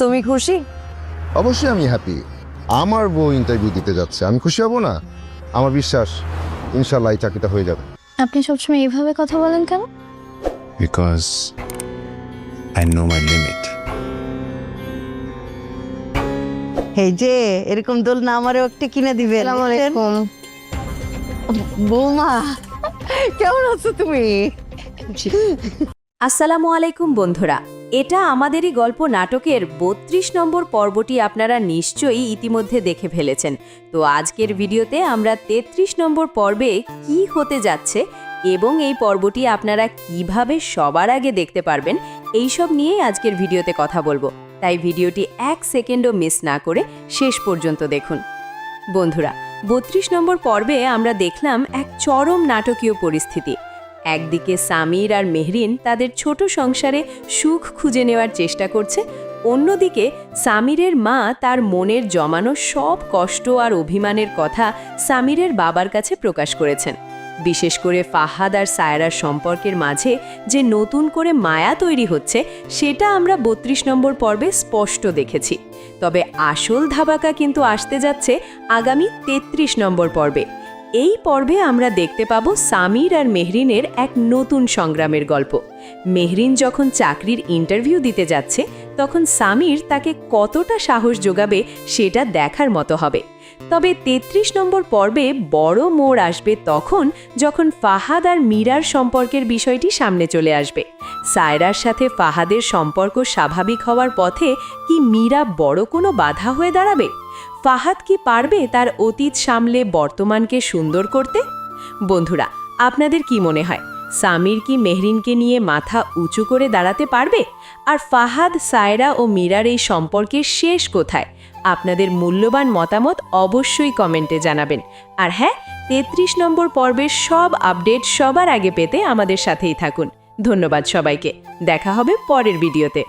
তুমি খুশি? অবশ্যই আমি হ্যাপি। আমার বউ ইন্টারভিউ দিতে যাচ্ছে, আমি খুশি হব না? আমার বিশ্বাস ইনশাল্লাহ এই চাকরিটা হয়ে যাবে। আপনি সবসময় এইভাবে কথা বলেন কেন? Because I know my limit. এই যে এরকম দোলনা আমারও একটা কিনে দিবেন। আসসালামু আলাইকুম। বৌমা কেমন আছো তুমি? আসসালামু আলাইকুম বন্ধুরা, এটা আমাদেরই গল্প নাটকের ৩২ নম্বর পর্বটি আপনারা নিশ্চয়ই ইতিমধ্যে দেখে ফেলেছেন। তো আজকের ভিডিওতে আমরা ৩৩ নম্বর পর্বে কি হতে যাচ্ছে এবং এই পর্বটি আপনারা কিভাবে সবার আগে দেখতে পারবেন এইসব নিয়েই আজকের ভিডিওতে কথা বলবো। তাই ভিডিওটি ১ সেকেন্ডও মিস না করে শেষ পর্যন্ত দেখুন। বন্ধুরা, ৩২ নম্বর পর্বে আমরা দেখলাম এক চরম নাটকীয় পরিস্থিতি। একদিকে সামির আর মেহরিন তাদের ছোট সংসারে সুখ খুঁজে নেওয়ার চেষ্টা করছে, অন্যদিকে সামিরের মা তার মনের জমানো সব কষ্ট আর অভিমানের কথা সামিরের বাবার কাছে প্রকাশ করেছেন। বিশেষ করে ফাহাদ আর সায়রার সম্পর্কের মাঝে যে নতুন করে মায়া তৈরি হচ্ছে সেটা আমরা ৩২ নম্বর পর্বে স্পষ্ট দেখেছি। তবে আসল ধামাকা কিন্তু আসতে যাচ্ছে আগামী ৩৩ নম্বর পর্বে। এই পর্বে আমরা দেখতে পাব সামির আর মেহরিনের এক নতুন সংগ্রামের গল্প। মেহরিন যখন চাকরির ইন্টারভিউ দিতে যাচ্ছে তখন সামির তাকে কতটা সাহস যোগাবে সেটা দেখার মতো হবে। তবে ৩৩ নম্বর পর্বে বড় মোড় আসবে তখন যখন ফাহাদ আর মীরার সম্পর্কের বিষয়টি সামনে চলে আসবে। সায়রার সাথে ফাহাদের সম্পর্ক স্বাভাবিক হওয়ার পথে কি মীরা বড় কোনো বাধা হয়ে দাঁড়াবে? ফাহাদ কি পারবে তার অতীত সামলে বর্তমানকে সুন্দর করতে? বন্ধুরা, আপনাদের কি মনে হয়, সামির কি মেহরিনকে নিয়ে মাথা উঁচু করে দাঁড়াতে পারবে? আর ফাহাদ, সায়রা ও মীরার এই সম্পর্কের শেষ কোথায়? আপনাদের মূল্যবান মতামত অবশ্যই কমেন্টে জানাবেন। আর হ্যাঁ, ৩৩ নম্বর পর্বের সব আপডেট সবার আগে পেতে আমাদের সাথেই থাকুন। ধন্যবাদ সবাইকে, দেখা হবে পরের ভিডিওতে।